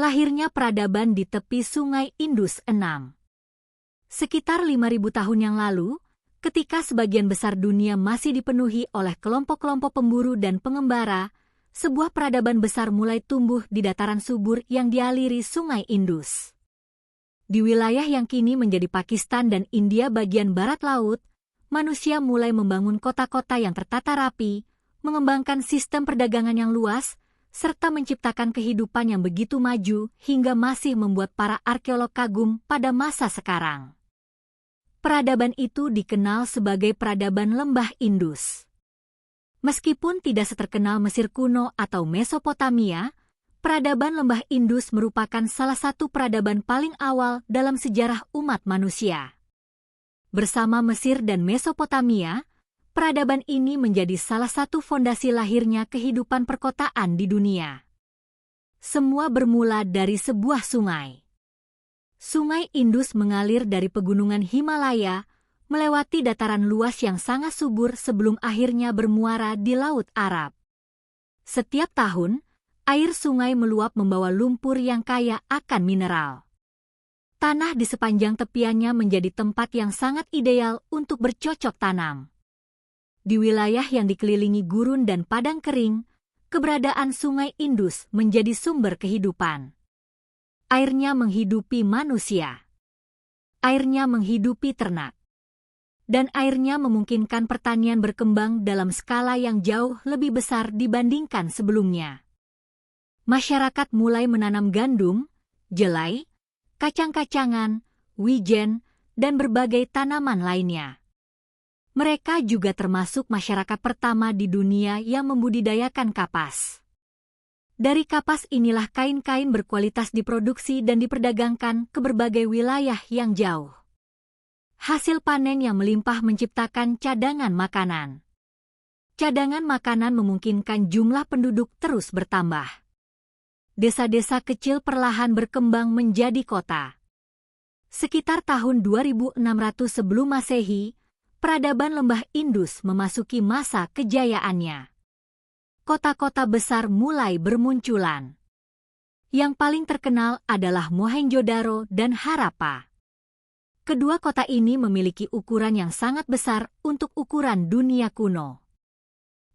Lahirnya peradaban di tepi Sungai Indus 6. Sekitar 5.000 tahun yang lalu, ketika sebagian besar dunia masih dipenuhi oleh kelompok-kelompok pemburu dan pengembara, sebuah peradaban besar mulai tumbuh di dataran subur yang dialiri Sungai Indus. Di wilayah yang kini menjadi Pakistan dan India bagian barat laut, manusia mulai membangun kota-kota yang tertata rapi, mengembangkan sistem perdagangan yang luas, serta menciptakan kehidupan yang begitu maju hingga masih membuat para arkeolog kagum pada masa sekarang. Peradaban itu dikenal sebagai peradaban lembah Indus. Meskipun tidak seterkenal Mesir kuno atau Mesopotamia, peradaban lembah Indus merupakan salah satu peradaban paling awal dalam sejarah umat manusia. Bersama Mesir dan Mesopotamia, peradaban ini menjadi salah satu fondasi lahirnya kehidupan perkotaan di dunia. Semua bermula dari sebuah sungai. Sungai Indus mengalir dari pegunungan Himalaya, melewati dataran luas yang sangat subur sebelum akhirnya bermuara di Laut Arab. Setiap tahun, air sungai meluap membawa lumpur yang kaya akan mineral. Tanah di sepanjang tepiannya menjadi tempat yang sangat ideal untuk bercocok tanam. Di wilayah yang dikelilingi gurun dan padang kering, keberadaan Sungai Indus menjadi sumber kehidupan. Airnya menghidupi manusia. Airnya menghidupi ternak. Dan airnya memungkinkan pertanian berkembang dalam skala yang jauh lebih besar dibandingkan sebelumnya. Masyarakat mulai menanam gandum, jelai, kacang-kacangan, wijen, dan berbagai tanaman lainnya. Mereka juga termasuk masyarakat pertama di dunia yang membudidayakan kapas. Dari kapas inilah kain-kain berkualitas diproduksi dan diperdagangkan ke berbagai wilayah yang jauh. Hasil panen yang melimpah menciptakan cadangan makanan. Cadangan makanan memungkinkan jumlah penduduk terus bertambah. Desa-desa kecil perlahan berkembang menjadi kota. Sekitar tahun 2600 sebelum Masehi, peradaban lembah Indus memasuki masa kejayaannya. Kota-kota besar mulai bermunculan. Yang paling terkenal adalah Mohenjo-daro dan Harappa. Kedua kota ini memiliki ukuran yang sangat besar untuk ukuran dunia kuno.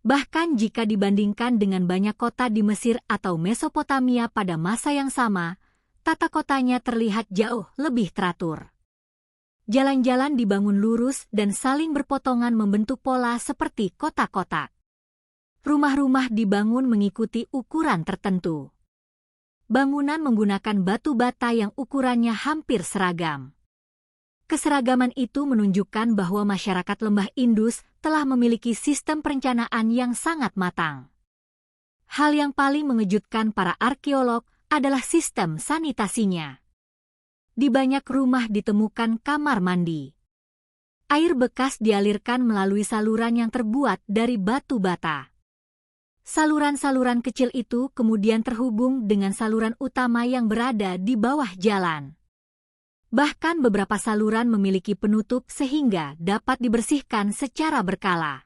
Bahkan jika dibandingkan dengan banyak kota di Mesir atau Mesopotamia pada masa yang sama, tata kotanya terlihat jauh lebih teratur. Jalan-jalan dibangun lurus dan saling berpotongan membentuk pola seperti kotak-kotak. Rumah-rumah dibangun mengikuti ukuran tertentu. Bangunan menggunakan batu bata yang ukurannya hampir seragam. Keseragaman itu menunjukkan bahwa masyarakat lembah Indus telah memiliki sistem perencanaan yang sangat matang. Hal yang paling mengejutkan para arkeolog adalah sistem sanitasinya. Di banyak rumah ditemukan kamar mandi. Air bekas dialirkan melalui saluran yang terbuat dari batu bata. Saluran-saluran kecil itu kemudian terhubung dengan saluran utama yang berada di bawah jalan. Bahkan beberapa saluran memiliki penutup sehingga dapat dibersihkan secara berkala.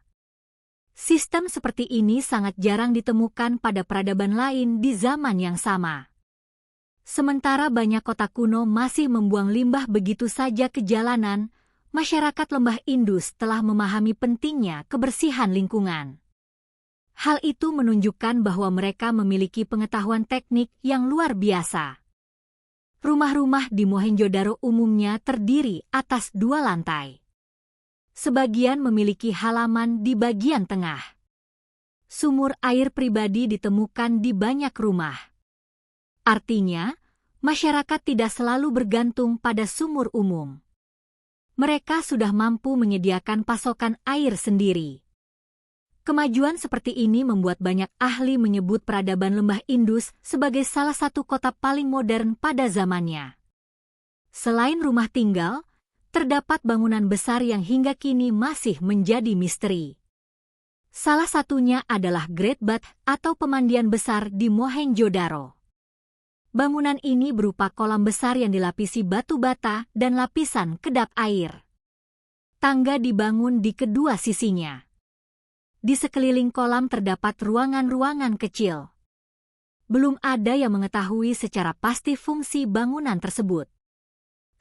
Sistem seperti ini sangat jarang ditemukan pada peradaban lain di zaman yang sama. Sementara banyak kota kuno masih membuang limbah begitu saja ke jalanan, masyarakat lembah Indus telah memahami pentingnya kebersihan lingkungan. Hal itu menunjukkan bahwa mereka memiliki pengetahuan teknik yang luar biasa. Rumah-rumah di Mohenjo-daro umumnya terdiri atas 2 lantai. Sebagian memiliki halaman di bagian tengah. Sumur air pribadi ditemukan di banyak rumah. Artinya, masyarakat tidak selalu bergantung pada sumur umum. Mereka sudah mampu menyediakan pasokan air sendiri. Kemajuan seperti ini membuat banyak ahli menyebut peradaban lembah Indus sebagai salah satu kota paling modern pada zamannya. Selain rumah tinggal, terdapat bangunan besar yang hingga kini masih menjadi misteri. Salah satunya adalah Great Bath atau pemandian besar di Mohenjo-daro. Bangunan ini berupa kolam besar yang dilapisi batu bata dan lapisan kedap air. Tangga dibangun di kedua sisinya. Di sekeliling kolam terdapat ruangan-ruangan kecil. belum ada yang mengetahui secara pasti fungsi bangunan tersebut.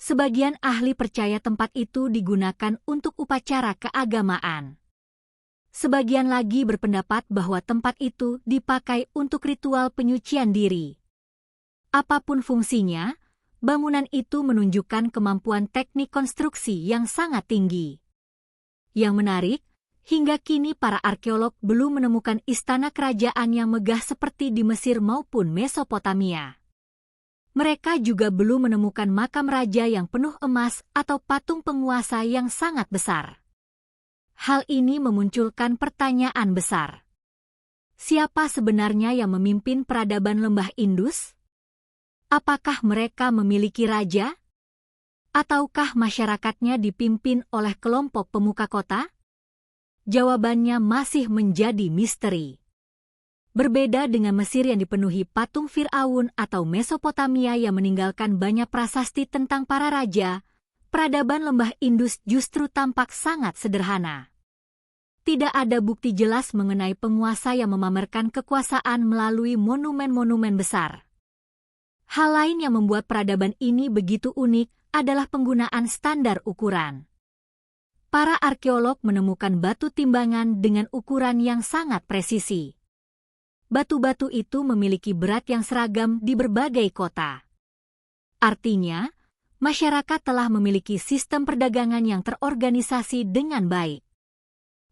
Sebagian ahli percaya tempat itu digunakan untuk upacara keagamaan. Sebagian lagi berpendapat bahwa tempat itu dipakai untuk ritual penyucian diri. Apapun fungsinya, bangunan itu menunjukkan kemampuan teknik konstruksi yang sangat tinggi. Yang menarik, hingga kini para arkeolog belum menemukan istana kerajaan yang megah seperti di Mesir maupun Mesopotamia. Mereka juga belum menemukan makam raja yang penuh emas atau patung penguasa yang sangat besar. Hal ini memunculkan pertanyaan besar. Siapa sebenarnya yang memimpin peradaban lembah Indus? Apakah mereka memiliki raja? Ataukah masyarakatnya dipimpin oleh kelompok pemuka kota? Jawabannya masih menjadi misteri. Berbeda dengan Mesir yang dipenuhi patung Fir'aun atau Mesopotamia yang meninggalkan banyak prasasti tentang para raja, peradaban lembah Indus justru tampak sangat sederhana. Tidak ada bukti jelas mengenai penguasa yang memamerkan kekuasaan melalui monumen-monumen besar. Hal lain yang membuat peradaban ini begitu unik adalah penggunaan standar ukuran. Para arkeolog menemukan batu timbangan dengan ukuran yang sangat presisi. Batu-batu itu memiliki berat yang seragam di berbagai kota. Artinya, masyarakat telah memiliki sistem perdagangan yang terorganisasi dengan baik.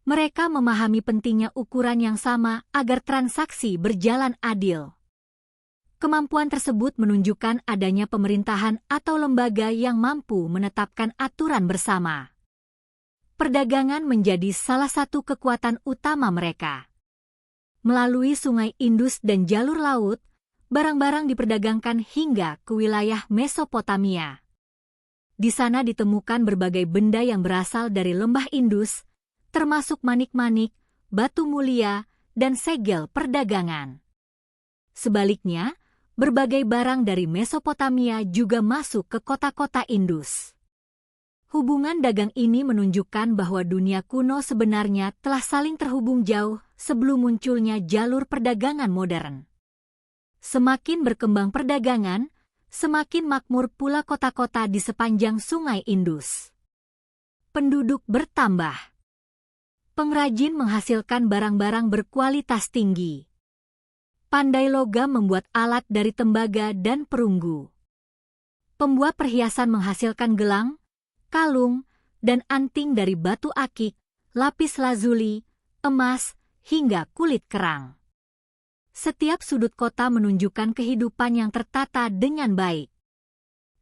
Mereka memahami pentingnya ukuran yang sama agar transaksi berjalan adil. Kemampuan tersebut menunjukkan adanya pemerintahan atau lembaga yang mampu menetapkan aturan bersama. Perdagangan menjadi salah satu kekuatan utama mereka. Melalui sungai Indus dan jalur laut, barang-barang diperdagangkan hingga ke wilayah Mesopotamia. Di sana ditemukan berbagai benda yang berasal dari lembah Indus, termasuk manik-manik, batu mulia, dan segel perdagangan. Sebaliknya, berbagai barang dari Mesopotamia juga masuk ke kota-kota Indus. Hubungan dagang ini menunjukkan bahwa dunia kuno sebenarnya telah saling terhubung jauh sebelum munculnya jalur perdagangan modern. Semakin berkembang perdagangan, semakin makmur pula kota-kota di sepanjang sungai Indus. Penduduk bertambah. Pengrajin menghasilkan barang-barang berkualitas tinggi. Pandai logam membuat alat dari tembaga dan perunggu. Pembuat perhiasan menghasilkan gelang, kalung, dan anting dari batu akik, lapis lazuli, emas, hingga kulit kerang. Setiap sudut kota menunjukkan kehidupan yang tertata dengan baik.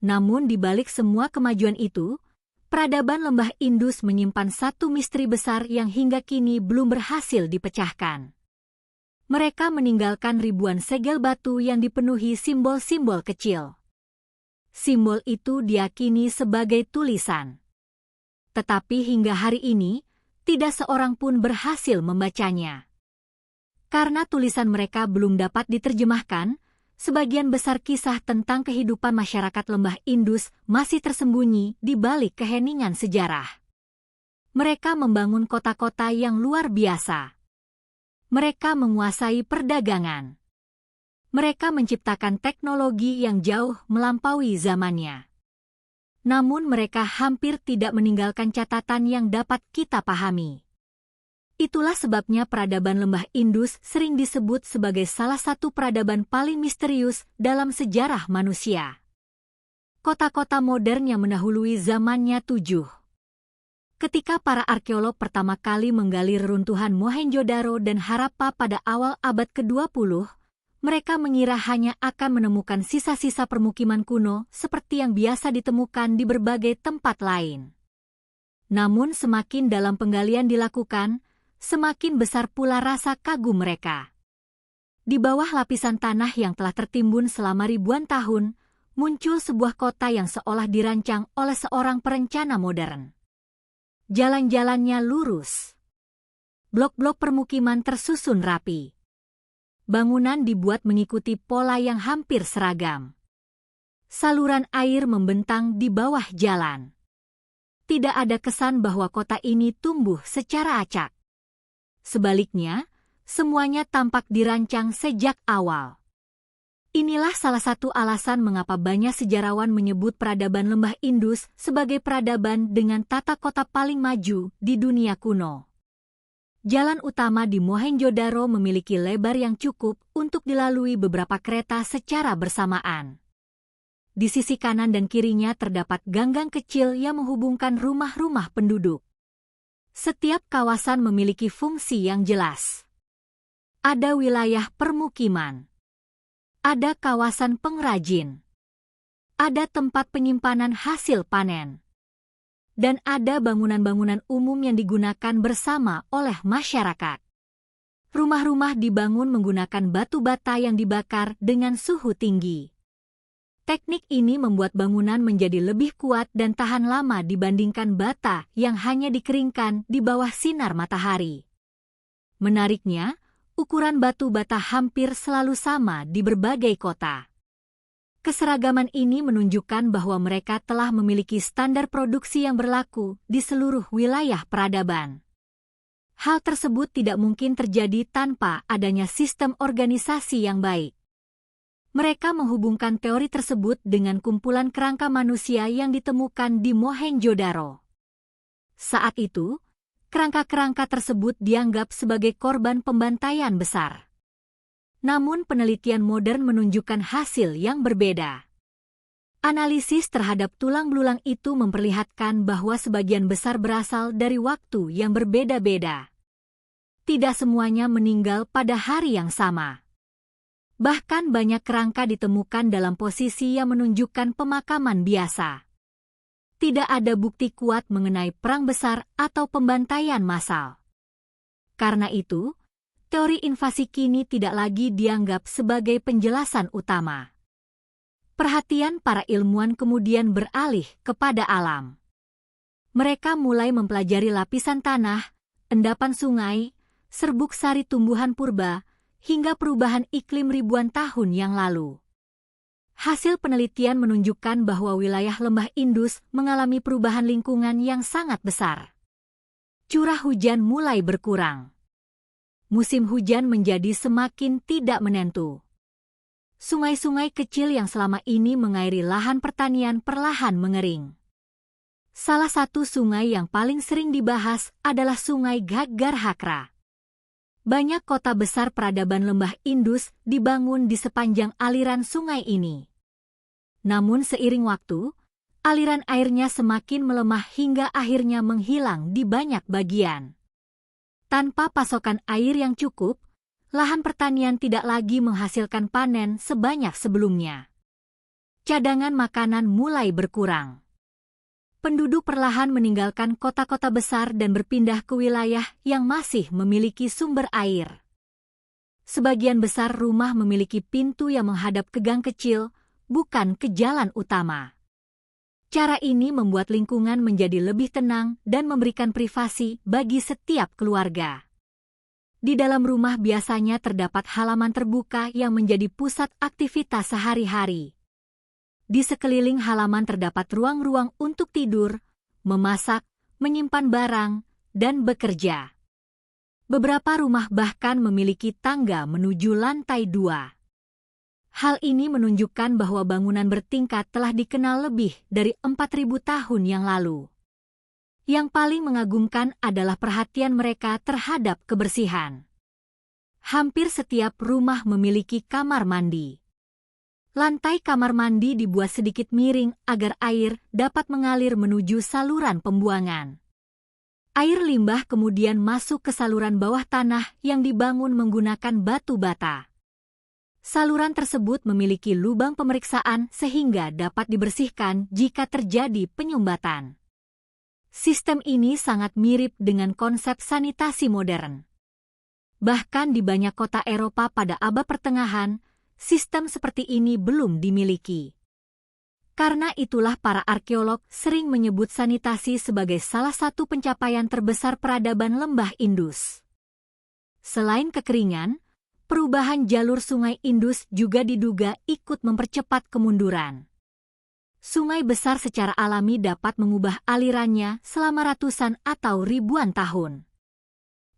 Namun di balik semua kemajuan itu, peradaban lembah Indus menyimpan satu misteri besar yang hingga kini belum berhasil dipecahkan. Mereka meninggalkan ribuan segel batu yang dipenuhi simbol-simbol kecil. Simbol itu diyakini sebagai tulisan. Tetapi hingga hari ini, tidak seorang pun berhasil membacanya. Karena tulisan mereka belum dapat diterjemahkan, sebagian besar kisah tentang kehidupan masyarakat lembah Indus masih tersembunyi di balik keheningan sejarah. Mereka membangun kota-kota yang luar biasa. Mereka menguasai perdagangan. Mereka menciptakan teknologi yang jauh melampaui zamannya. Namun mereka hampir tidak meninggalkan catatan yang dapat kita pahami. Itulah sebabnya peradaban lembah Indus sering disebut sebagai salah satu peradaban paling misterius dalam sejarah manusia. Kota-kota modern yang mendahului zamannya 7. Ketika para arkeolog pertama kali menggali reruntuhan Mohenjo-daro dan Harappa pada awal abad ke-20, mereka mengira hanya akan menemukan sisa-sisa permukiman kuno seperti yang biasa ditemukan di berbagai tempat lain. Namun semakin dalam penggalian dilakukan, semakin besar pula rasa kagum mereka. Di bawah lapisan tanah yang telah tertimbun selama ribuan tahun, muncul sebuah kota yang seolah dirancang oleh seorang perencana modern. Jalan-jalannya lurus. Blok-blok permukiman tersusun rapi. Bangunan dibuat mengikuti pola yang hampir seragam. Saluran air membentang di bawah jalan. Tidak ada kesan bahwa kota ini tumbuh secara acak. Sebaliknya, semuanya tampak dirancang sejak awal. Inilah salah satu alasan mengapa banyak sejarawan menyebut peradaban Lembah Indus sebagai peradaban dengan tata kota paling maju di dunia kuno. Jalan utama di Mohenjo-daro memiliki lebar yang cukup untuk dilalui beberapa kereta secara bersamaan. Di sisi kanan dan kirinya terdapat ganggang kecil yang menghubungkan rumah-rumah penduduk. Setiap kawasan memiliki fungsi yang jelas. Ada wilayah permukiman. Ada kawasan pengrajin. Ada tempat penyimpanan hasil panen. Dan ada bangunan-bangunan umum yang digunakan bersama oleh masyarakat. Rumah-rumah dibangun menggunakan batu bata yang dibakar dengan suhu tinggi. Teknik ini membuat bangunan menjadi lebih kuat dan tahan lama dibandingkan bata yang hanya dikeringkan di bawah sinar matahari. Menariknya, ukuran batu bata hampir selalu sama di berbagai kota. Keseragaman ini menunjukkan bahwa mereka telah memiliki standar produksi yang berlaku di seluruh wilayah peradaban. Hal tersebut tidak mungkin terjadi tanpa adanya sistem organisasi yang baik. Mereka menghubungkan teori tersebut dengan kumpulan kerangka manusia yang ditemukan di Mohenjo-daro. Saat itu, kerangka-kerangka tersebut dianggap sebagai korban pembantaian besar. Namun penelitian modern menunjukkan hasil yang berbeda. Analisis terhadap tulang belulang itu memperlihatkan bahwa sebagian besar berasal dari waktu yang berbeda-beda. Tidak semuanya meninggal pada hari yang sama. Bahkan banyak kerangka ditemukan dalam posisi yang menunjukkan pemakaman biasa. Tidak ada bukti kuat mengenai perang besar atau pembantaian massal. Karena itu, teori invasi kini tidak lagi dianggap sebagai penjelasan utama. Perhatian para ilmuwan kemudian beralih kepada alam. Mereka mulai mempelajari lapisan tanah, endapan sungai, serbuk sari tumbuhan purba, hingga perubahan iklim ribuan tahun yang lalu. Hasil penelitian menunjukkan bahwa wilayah Lembah Indus mengalami perubahan lingkungan yang sangat besar. Curah hujan mulai berkurang. Musim hujan menjadi semakin tidak menentu. Sungai-sungai kecil yang selama ini mengairi lahan pertanian perlahan mengering. Salah satu sungai yang paling sering dibahas adalah Sungai Ghaggar-Hakra. Banyak kota besar peradaban Lembah Indus dibangun di sepanjang aliran sungai ini. Namun seiring waktu, aliran airnya semakin melemah hingga akhirnya menghilang di banyak bagian. Tanpa pasokan air yang cukup, lahan pertanian tidak lagi menghasilkan panen sebanyak sebelumnya. Cadangan makanan mulai berkurang. Penduduk perlahan meninggalkan kota-kota besar dan berpindah ke wilayah yang masih memiliki sumber air. Sebagian besar rumah memiliki pintu yang menghadap ke gang kecil, bukan ke jalan utama. Cara ini membuat lingkungan menjadi lebih tenang dan memberikan privasi bagi setiap keluarga. Di dalam rumah biasanya terdapat halaman terbuka yang menjadi pusat aktivitas sehari-hari. Di sekeliling halaman terdapat ruang-ruang untuk tidur, memasak, menyimpan barang, dan bekerja. Beberapa rumah bahkan memiliki tangga menuju lantai 2. Hal ini menunjukkan bahwa bangunan bertingkat telah dikenal lebih dari 4.000 tahun yang lalu. Yang paling mengagumkan adalah perhatian mereka terhadap kebersihan. Hampir setiap rumah memiliki kamar mandi. Lantai kamar mandi dibuat sedikit miring agar air dapat mengalir menuju saluran pembuangan. Air limbah kemudian masuk ke saluran bawah tanah yang dibangun menggunakan batu bata. Saluran tersebut memiliki lubang pemeriksaan sehingga dapat dibersihkan jika terjadi penyumbatan. Sistem ini sangat mirip dengan konsep sanitasi modern. Bahkan di banyak kota Eropa pada abad pertengahan, sistem seperti ini belum dimiliki. Karena itulah para arkeolog sering menyebut sanitasi sebagai salah satu pencapaian terbesar peradaban Lembah Indus. Selain kekeringan, perubahan jalur sungai Indus juga diduga ikut mempercepat kemunduran. Sungai besar secara alami dapat mengubah alirannya selama ratusan atau ribuan tahun.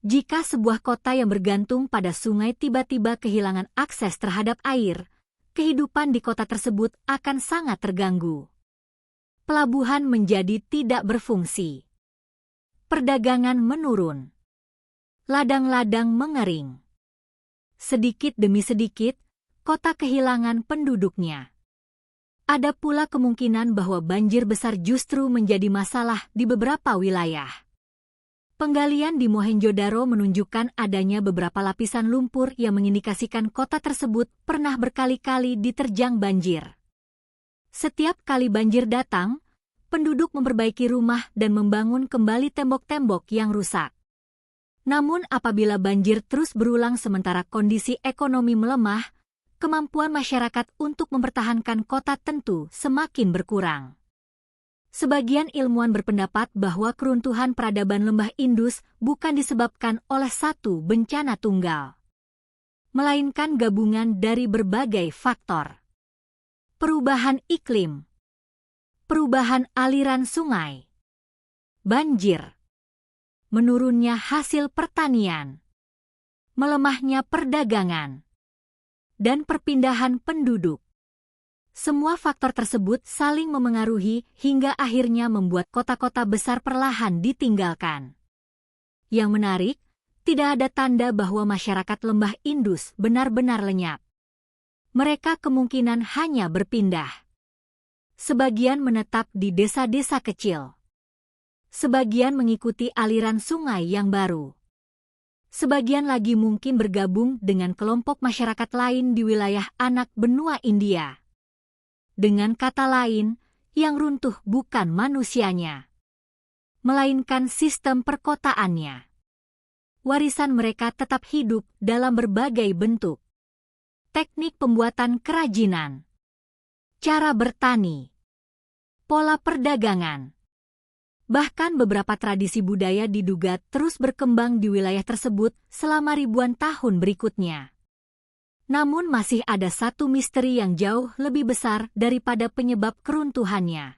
Jika sebuah kota yang bergantung pada sungai tiba-tiba kehilangan akses terhadap air, kehidupan di kota tersebut akan sangat terganggu. Pelabuhan menjadi tidak berfungsi. Perdagangan menurun. Ladang-ladang mengering. Sedikit demi sedikit, kota kehilangan penduduknya. Ada pula kemungkinan bahwa banjir besar justru menjadi masalah di beberapa wilayah. Penggalian di Mohenjo-daro menunjukkan adanya beberapa lapisan lumpur yang mengindikasikan kota tersebut pernah berkali-kali diterjang banjir. Setiap kali banjir datang, penduduk memperbaiki rumah dan membangun kembali tembok-tembok yang rusak. Namun apabila banjir terus berulang sementara kondisi ekonomi melemah, kemampuan masyarakat untuk mempertahankan kota tentu semakin berkurang. Sebagian ilmuwan berpendapat bahwa keruntuhan peradaban lembah Indus bukan disebabkan oleh satu bencana tunggal, melainkan gabungan dari berbagai faktor. Perubahan iklim, perubahan aliran sungai, banjir, menurunnya hasil pertanian, melemahnya perdagangan, dan perpindahan penduduk. Semua faktor tersebut saling memengaruhi hingga akhirnya membuat kota-kota besar perlahan ditinggalkan. Yang menarik, tidak ada tanda bahwa masyarakat lembah Indus benar-benar lenyap. Mereka kemungkinan hanya berpindah. Sebagian menetap di desa-desa kecil. Sebagian mengikuti aliran sungai yang baru. Sebagian lagi mungkin bergabung dengan kelompok masyarakat lain di wilayah anak benua India. Dengan kata lain, yang runtuh bukan manusianya, melainkan sistem perkotaannya. Warisan mereka tetap hidup dalam berbagai bentuk. Teknik pembuatan kerajinan, cara bertani, pola perdagangan. Bahkan beberapa tradisi budaya diduga terus berkembang di wilayah tersebut selama ribuan tahun berikutnya. Namun masih ada satu misteri yang jauh lebih besar daripada penyebab keruntuhannya,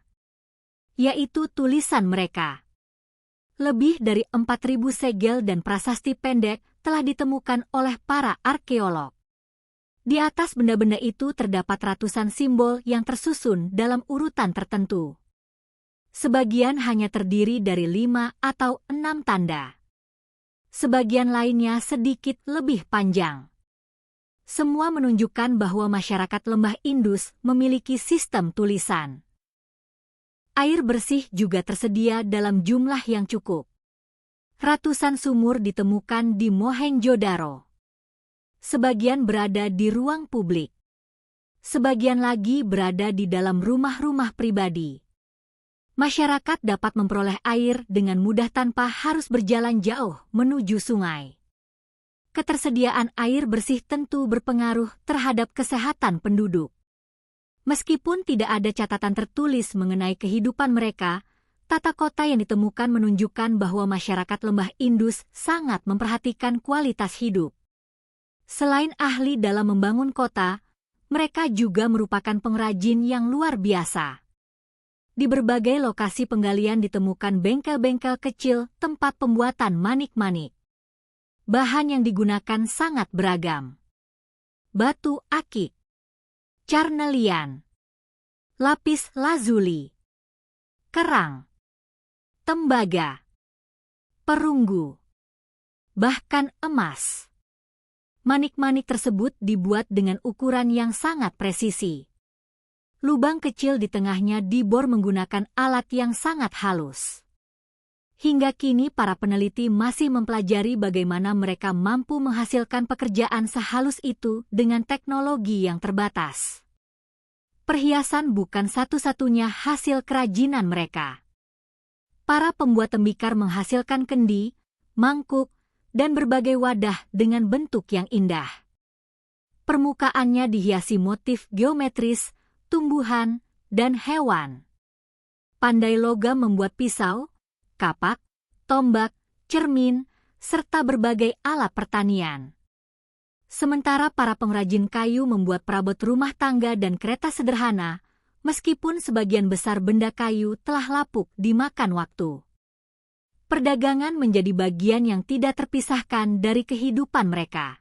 yaitu tulisan mereka. Lebih dari 4.000 segel dan prasasti pendek telah ditemukan oleh para arkeolog. Di atas benda-benda itu terdapat ratusan simbol yang tersusun dalam urutan tertentu. Sebagian hanya terdiri dari 5 atau 6 tanda. Sebagian lainnya sedikit lebih panjang. Semua menunjukkan bahwa masyarakat lembah Indus memiliki sistem tulisan. Air bersih juga tersedia dalam jumlah yang cukup. Ratusan sumur ditemukan di Mohenjo-daro. Sebagian berada di ruang publik. Sebagian lagi berada di dalam rumah-rumah pribadi. Masyarakat dapat memperoleh air dengan mudah tanpa harus berjalan jauh menuju sungai. Ketersediaan air bersih tentu berpengaruh terhadap kesehatan penduduk. Meskipun tidak ada catatan tertulis mengenai kehidupan mereka, tata kota yang ditemukan menunjukkan bahwa masyarakat lembah Indus sangat memperhatikan kualitas hidup. Selain ahli dalam membangun kota, mereka juga merupakan pengrajin yang luar biasa. Di berbagai lokasi penggalian ditemukan bengkel-bengkel kecil tempat pembuatan manik-manik. Bahan yang digunakan sangat beragam. Batu akik, carnelian, lapis lazuli, kerang, tembaga, perunggu, bahkan emas. Manik-manik tersebut dibuat dengan ukuran yang sangat presisi. Lubang kecil di tengahnya dibor menggunakan alat yang sangat halus. Hingga kini para peneliti masih mempelajari bagaimana mereka mampu menghasilkan pekerjaan sehalus itu dengan teknologi yang terbatas. Perhiasan bukan satu-satunya hasil kerajinan mereka. Para pembuat tembikar menghasilkan kendi, mangkuk, dan berbagai wadah dengan bentuk yang indah. Permukaannya dihiasi motif geometris, tumbuhan, dan hewan. Pandai logam membuat pisau, kapak, tombak, cermin, serta berbagai alat pertanian. Sementara para pengrajin kayu membuat perabot rumah tangga dan kereta sederhana, meskipun sebagian besar benda kayu telah lapuk dimakan waktu. Perdagangan menjadi bagian yang tidak terpisahkan dari kehidupan mereka.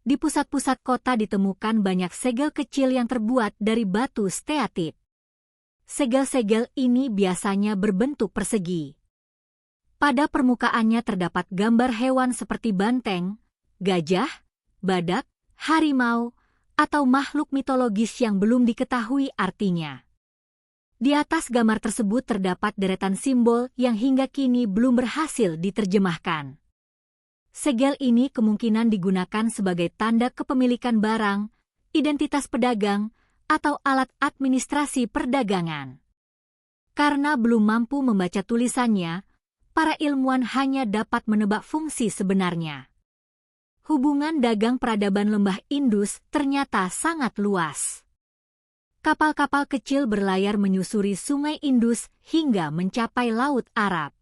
Di pusat-pusat kota ditemukan banyak segel kecil yang terbuat dari batu steatit. Segel-segel ini biasanya berbentuk persegi. Pada permukaannya terdapat gambar hewan seperti banteng, gajah, badak, harimau, atau makhluk mitologis yang belum diketahui artinya. Di atas gambar tersebut terdapat deretan simbol yang hingga kini belum berhasil diterjemahkan. Segel ini kemungkinan digunakan sebagai tanda kepemilikan barang, identitas pedagang, atau alat administrasi perdagangan. Karena belum mampu membaca tulisannya, para ilmuwan hanya dapat menebak fungsi sebenarnya. Hubungan dagang peradaban lembah Indus ternyata sangat luas. Kapal-kapal kecil berlayar menyusuri sungai Indus hingga mencapai Laut Arab.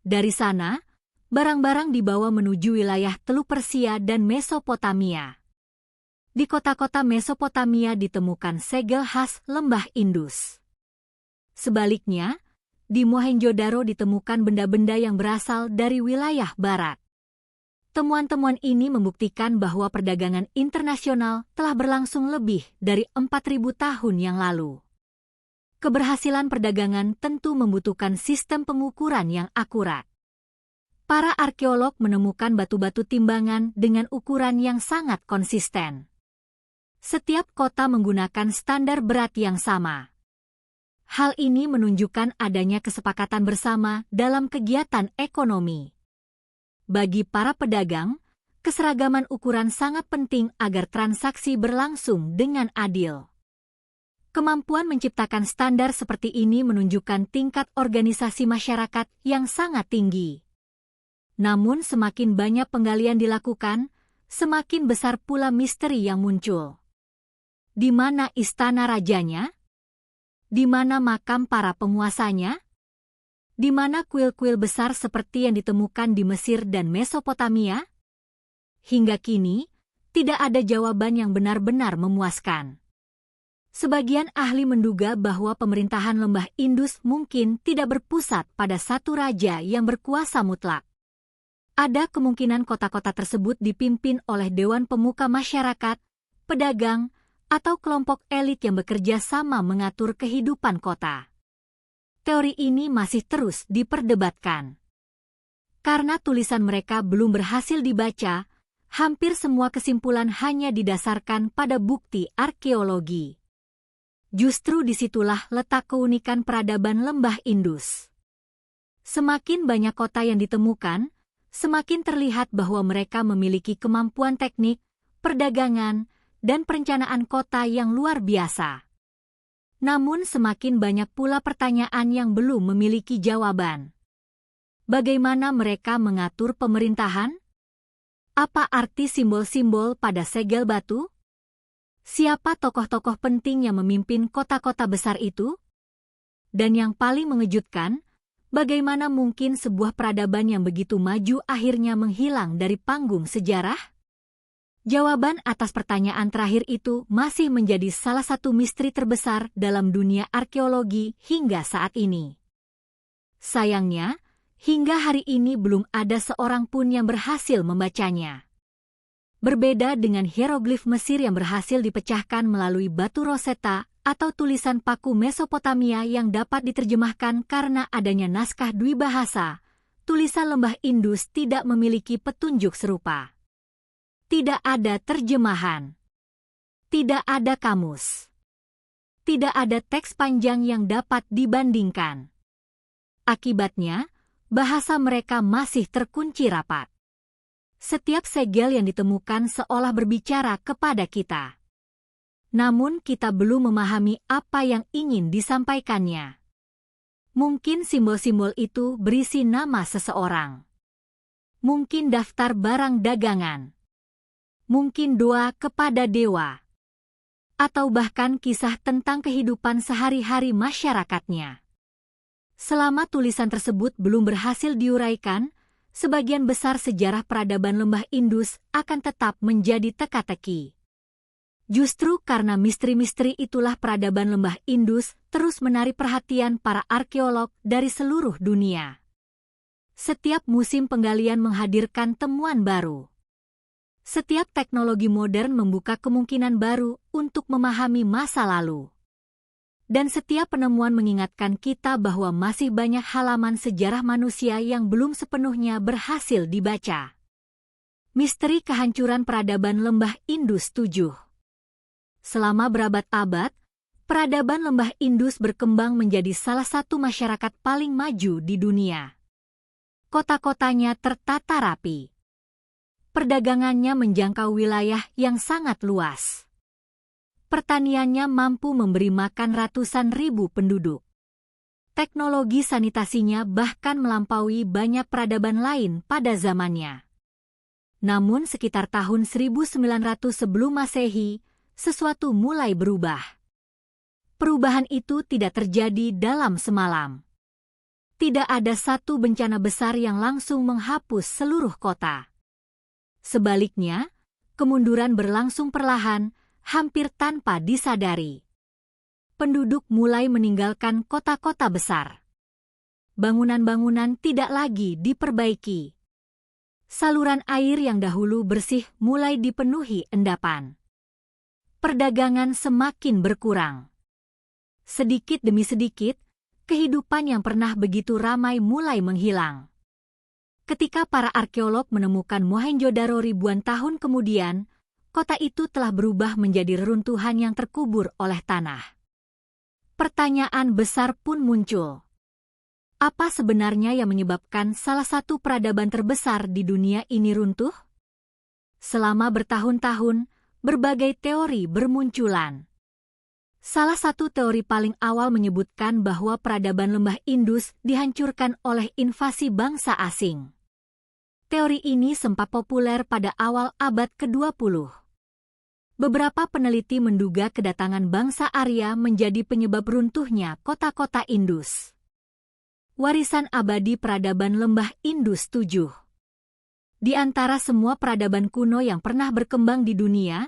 Dari sana, barang-barang dibawa menuju wilayah Teluk Persia dan Mesopotamia. Di kota-kota Mesopotamia ditemukan segel khas lembah Indus. Sebaliknya, di Mohenjo-daro ditemukan benda-benda yang berasal dari wilayah barat. Temuan-temuan ini membuktikan bahwa perdagangan internasional telah berlangsung lebih dari 4.000 tahun yang lalu. Keberhasilan perdagangan tentu membutuhkan sistem pengukuran yang akurat. Para arkeolog menemukan batu-batu timbangan dengan ukuran yang sangat konsisten. Setiap kota menggunakan standar berat yang sama. Hal ini menunjukkan adanya kesepakatan bersama dalam kegiatan ekonomi. Bagi para pedagang, keseragaman ukuran sangat penting agar transaksi berlangsung dengan adil. Kemampuan menciptakan standar seperti ini menunjukkan tingkat organisasi masyarakat yang sangat tinggi. Namun semakin banyak penggalian dilakukan, semakin besar pula misteri yang muncul. Di mana istana rajanya? Di mana makam para penguasanya? Di mana kuil-kuil besar seperti yang ditemukan di Mesir dan Mesopotamia? Hingga kini, tidak ada jawaban yang benar-benar memuaskan. Sebagian ahli menduga bahwa pemerintahan lembah Indus mungkin tidak berpusat pada satu raja yang berkuasa mutlak. Ada kemungkinan kota-kota tersebut dipimpin oleh dewan pemuka masyarakat, pedagang, atau kelompok elit yang bekerja sama mengatur kehidupan kota. Teori ini masih terus diperdebatkan. Karena tulisan mereka belum berhasil dibaca, hampir semua kesimpulan hanya didasarkan pada bukti arkeologi. Justru disitulah letak keunikan peradaban lembah Indus. Semakin banyak kota yang ditemukan, semakin terlihat bahwa mereka memiliki kemampuan teknik, perdagangan, dan perencanaan kota yang luar biasa. Namun semakin banyak pula pertanyaan yang belum memiliki jawaban. Bagaimana mereka mengatur pemerintahan? Apa arti simbol-simbol pada segel batu? Siapa tokoh-tokoh penting yang memimpin kota-kota besar itu? Dan yang paling mengejutkan, bagaimana mungkin sebuah peradaban yang begitu maju akhirnya menghilang dari panggung sejarah? Jawaban atas pertanyaan terakhir itu masih menjadi salah satu misteri terbesar dalam dunia arkeologi hingga saat ini. Sayangnya, hingga hari ini belum ada seorang pun yang berhasil membacanya. Berbeda dengan hieroglif Mesir yang berhasil dipecahkan melalui batu Rosetta atau tulisan paku Mesopotamia yang dapat diterjemahkan karena adanya naskah dwibahasa, tulisan lembah Indus tidak memiliki petunjuk serupa. Tidak ada terjemahan. Tidak ada kamus. Tidak ada teks panjang yang dapat dibandingkan. Akibatnya, bahasa mereka masih terkunci rapat. Setiap segel yang ditemukan seolah berbicara kepada kita. Namun kita belum memahami apa yang ingin disampaikannya. Mungkin simbol-simbol itu berisi nama seseorang. Mungkin daftar barang dagangan. Mungkin doa kepada dewa. Atau bahkan kisah tentang kehidupan sehari-hari masyarakatnya. Selama tulisan tersebut belum berhasil diuraikan, sebagian besar sejarah peradaban lembah Indus akan tetap menjadi teka-teki. Justru karena misteri-misteri itulah peradaban lembah Indus terus menarik perhatian para arkeolog dari seluruh dunia. Setiap musim penggalian menghadirkan temuan baru. Setiap teknologi modern membuka kemungkinan baru untuk memahami masa lalu. Dan setiap penemuan mengingatkan kita bahwa masih banyak halaman sejarah manusia yang belum sepenuhnya berhasil dibaca. Misteri kehancuran peradaban Lembah Indus 7. Selama berabad-abad, peradaban Lembah Indus berkembang menjadi salah satu masyarakat paling maju di dunia. Kota-kotanya tertata rapi. Perdagangannya menjangkau wilayah yang sangat luas. Pertaniannya mampu memberi makan ratusan ribu penduduk. Teknologi sanitasinya bahkan melampaui banyak peradaban lain pada zamannya. Namun sekitar tahun 1900 sebelum Masehi, sesuatu mulai berubah. Perubahan itu tidak terjadi dalam semalam. Tidak ada satu bencana besar yang langsung menghapus seluruh kota. Sebaliknya, kemunduran berlangsung perlahan, hampir tanpa disadari. Penduduk mulai meninggalkan kota-kota besar. Bangunan-bangunan tidak lagi diperbaiki. Saluran air yang dahulu bersih mulai dipenuhi endapan. Perdagangan semakin berkurang. Sedikit demi sedikit, kehidupan yang pernah begitu ramai mulai menghilang. Ketika para arkeolog menemukan Mohenjo-daro ribuan tahun kemudian, kota itu telah berubah menjadi reruntuhan yang terkubur oleh tanah. Pertanyaan besar pun muncul. Apa sebenarnya yang menyebabkan salah satu peradaban terbesar di dunia ini runtuh? Selama bertahun-tahun, berbagai teori bermunculan. Salah satu teori paling awal menyebutkan bahwa peradaban Lembah Indus dihancurkan oleh invasi bangsa asing. Teori ini sempat populer pada awal abad ke-20. Beberapa peneliti menduga kedatangan bangsa Arya menjadi penyebab runtuhnya kota-kota Indus. Warisan abadi peradaban Lembah Indus 7. Di antara semua peradaban kuno yang pernah berkembang di dunia,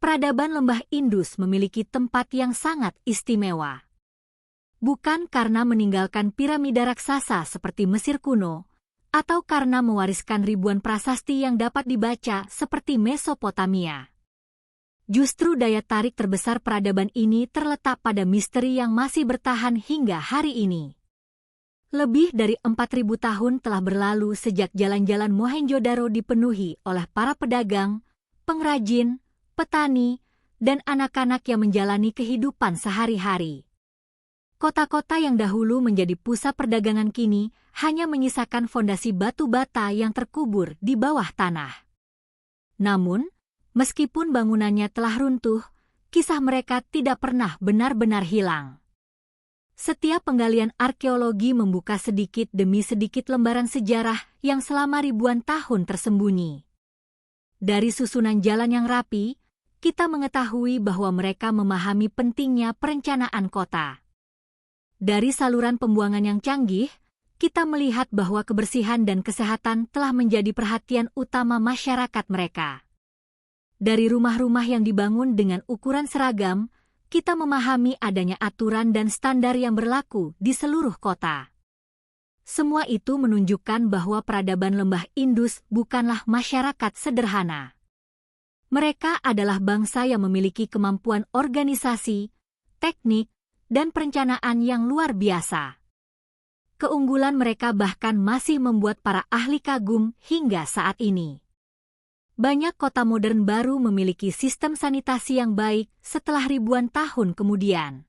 peradaban Lembah Indus memiliki tempat yang sangat istimewa. Bukan karena meninggalkan piramida raksasa seperti Mesir kuno, atau karena mewariskan ribuan prasasti yang dapat dibaca seperti Mesopotamia. Justru daya tarik terbesar peradaban ini terletak pada misteri yang masih bertahan hingga hari ini. Lebih dari 4.000 tahun telah berlalu sejak jalan-jalan Mohenjo-daro dipenuhi oleh para pedagang, pengrajin, petani, dan anak-anak yang menjalani kehidupan sehari-hari. Kota-kota yang dahulu menjadi pusat perdagangan kini hanya menyisakan fondasi batu bata yang terkubur di bawah tanah. Namun, meskipun bangunannya telah runtuh, kisah mereka tidak pernah benar-benar hilang. Setiap penggalian arkeologi membuka sedikit demi sedikit lembaran sejarah yang selama ribuan tahun tersembunyi. Dari susunan jalan yang rapi, kita mengetahui bahwa mereka memahami pentingnya perencanaan kota. Dari saluran pembuangan yang canggih, kita melihat bahwa kebersihan dan kesehatan telah menjadi perhatian utama masyarakat mereka. Dari rumah-rumah yang dibangun dengan ukuran seragam, kita memahami adanya aturan dan standar yang berlaku di seluruh kota. Semua itu menunjukkan bahwa peradaban Lembah Indus bukanlah masyarakat sederhana. Mereka adalah bangsa yang memiliki kemampuan organisasi, teknik, dan perencanaan yang luar biasa. Keunggulan mereka bahkan masih membuat para ahli kagum hingga saat ini. Banyak kota modern baru memiliki sistem sanitasi yang baik setelah ribuan tahun kemudian.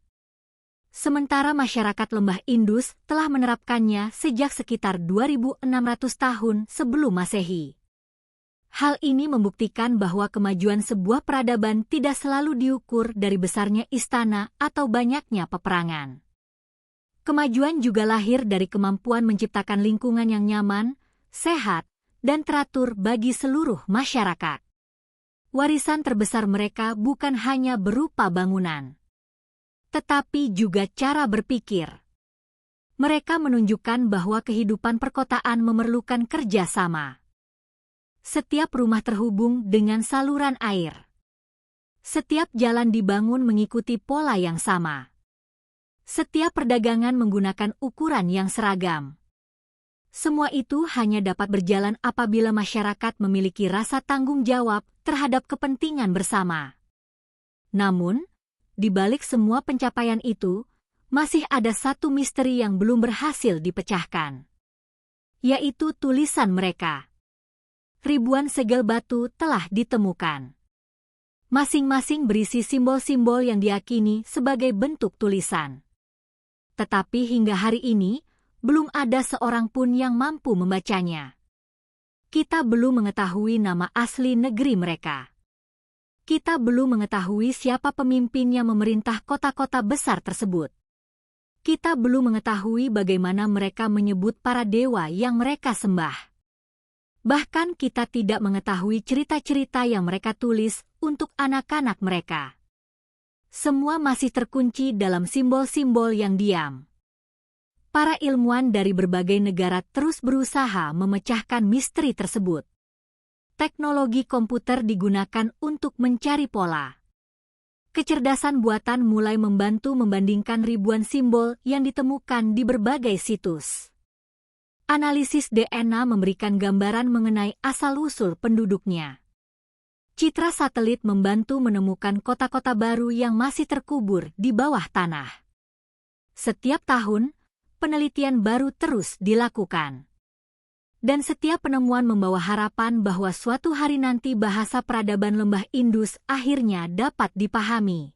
Sementara masyarakat Lembah Indus telah menerapkannya sejak sekitar 2.600 tahun sebelum Masehi. Hal ini membuktikan bahwa kemajuan sebuah peradaban tidak selalu diukur dari besarnya istana atau banyaknya peperangan. Kemajuan juga lahir dari kemampuan menciptakan lingkungan yang nyaman, sehat, dan teratur bagi seluruh masyarakat. Warisan terbesar mereka bukan hanya berupa bangunan, tetapi juga cara berpikir. Mereka menunjukkan bahwa kehidupan perkotaan memerlukan kerjasama. Setiap rumah terhubung dengan saluran air. Setiap jalan dibangun mengikuti pola yang sama. Setiap perdagangan menggunakan ukuran yang seragam. Semua itu hanya dapat berjalan apabila masyarakat memiliki rasa tanggung jawab terhadap kepentingan bersama. Namun, di balik semua pencapaian itu, masih ada satu misteri yang belum berhasil dipecahkan, yaitu tulisan mereka. Ribuan segel batu telah ditemukan. Masing-masing berisi simbol-simbol yang diyakini sebagai bentuk tulisan. Tetapi hingga hari ini, belum ada seorang pun yang mampu membacanya. Kita belum mengetahui nama asli negeri mereka. Kita belum mengetahui siapa pemimpin yang memerintah kota-kota besar tersebut. Kita belum mengetahui bagaimana mereka menyebut para dewa yang mereka sembah. Bahkan kita tidak mengetahui cerita-cerita yang mereka tulis untuk anak-anak mereka. Semua masih terkunci dalam simbol-simbol yang diam. Para ilmuwan dari berbagai negara terus berusaha memecahkan misteri tersebut. Teknologi komputer digunakan untuk mencari pola. Kecerdasan buatan mulai membantu membandingkan ribuan simbol yang ditemukan di berbagai situs. Analisis DNA memberikan gambaran mengenai asal-usul penduduknya. Citra satelit membantu menemukan kota-kota baru yang masih terkubur di bawah tanah. Setiap tahun, penelitian baru terus dilakukan. Dan setiap penemuan membawa harapan bahwa suatu hari nanti bahasa peradaban lembah Indus akhirnya dapat dipahami.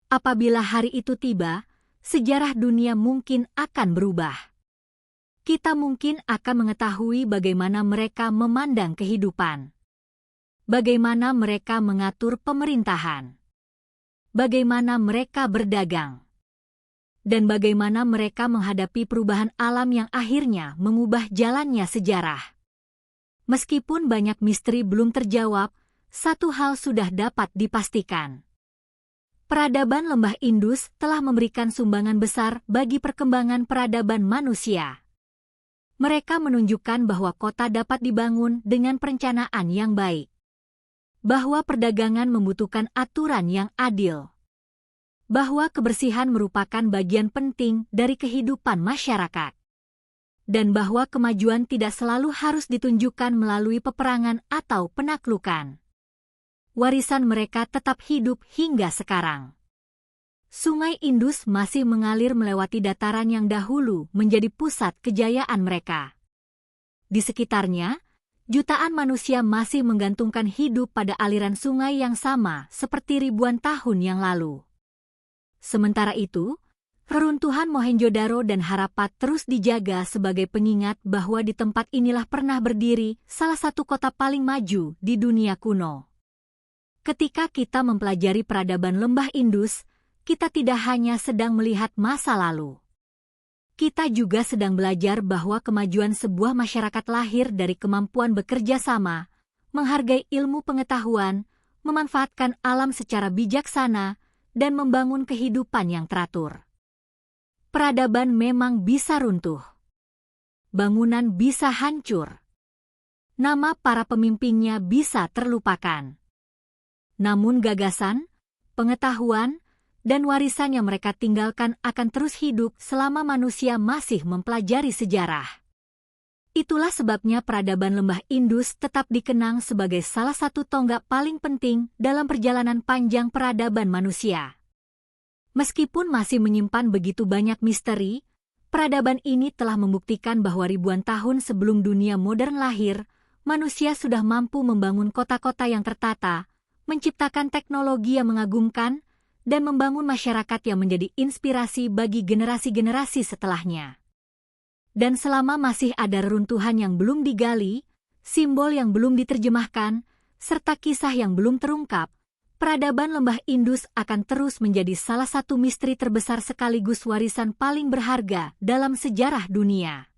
Apabila hari itu tiba, sejarah dunia mungkin akan berubah. Kita mungkin akan mengetahui bagaimana mereka memandang kehidupan. Bagaimana mereka mengatur pemerintahan. Bagaimana mereka berdagang. Dan bagaimana mereka menghadapi perubahan alam yang akhirnya mengubah jalannya sejarah. Meskipun banyak misteri belum terjawab, satu hal sudah dapat dipastikan. Peradaban lembah Indus telah memberikan sumbangan besar bagi perkembangan peradaban manusia. Mereka menunjukkan bahwa kota dapat dibangun dengan perencanaan yang baik. Bahwa perdagangan membutuhkan aturan yang adil. Bahwa kebersihan merupakan bagian penting dari kehidupan masyarakat. Dan bahwa kemajuan tidak selalu harus ditunjukkan melalui peperangan atau penaklukan. Warisan mereka tetap hidup hingga sekarang. Sungai Indus masih mengalir melewati dataran yang dahulu menjadi pusat kejayaan mereka. Di sekitarnya, jutaan manusia masih menggantungkan hidup pada aliran sungai yang sama seperti ribuan tahun yang lalu. Sementara itu, reruntuhan Mohenjo-daro dan Harappa terus dijaga sebagai pengingat bahwa di tempat inilah pernah berdiri salah satu kota paling maju di dunia kuno. Ketika kita mempelajari peradaban lembah Indus, kita tidak hanya sedang melihat masa lalu. Kita juga sedang belajar bahwa kemajuan sebuah masyarakat lahir dari kemampuan bekerja sama, menghargai ilmu pengetahuan, memanfaatkan alam secara bijaksana, dan membangun kehidupan yang teratur. Peradaban memang bisa runtuh. Bangunan bisa hancur. Nama para pemimpinnya bisa terlupakan. Namun gagasan, pengetahuan, dan warisan yang mereka tinggalkan akan terus hidup selama manusia masih mempelajari sejarah. Itulah sebabnya peradaban lembah Indus tetap dikenang sebagai salah satu tonggak paling penting dalam perjalanan panjang peradaban manusia. Meskipun masih menyimpan begitu banyak misteri, peradaban ini telah membuktikan bahwa ribuan tahun sebelum dunia modern lahir, manusia sudah mampu membangun kota-kota yang tertata, menciptakan teknologi yang mengagumkan, dan membangun masyarakat yang menjadi inspirasi bagi generasi-generasi setelahnya. Dan selama masih ada reruntuhan yang belum digali, simbol yang belum diterjemahkan, serta kisah yang belum terungkap, peradaban lembah Indus akan terus menjadi salah satu misteri terbesar sekaligus warisan paling berharga dalam sejarah dunia.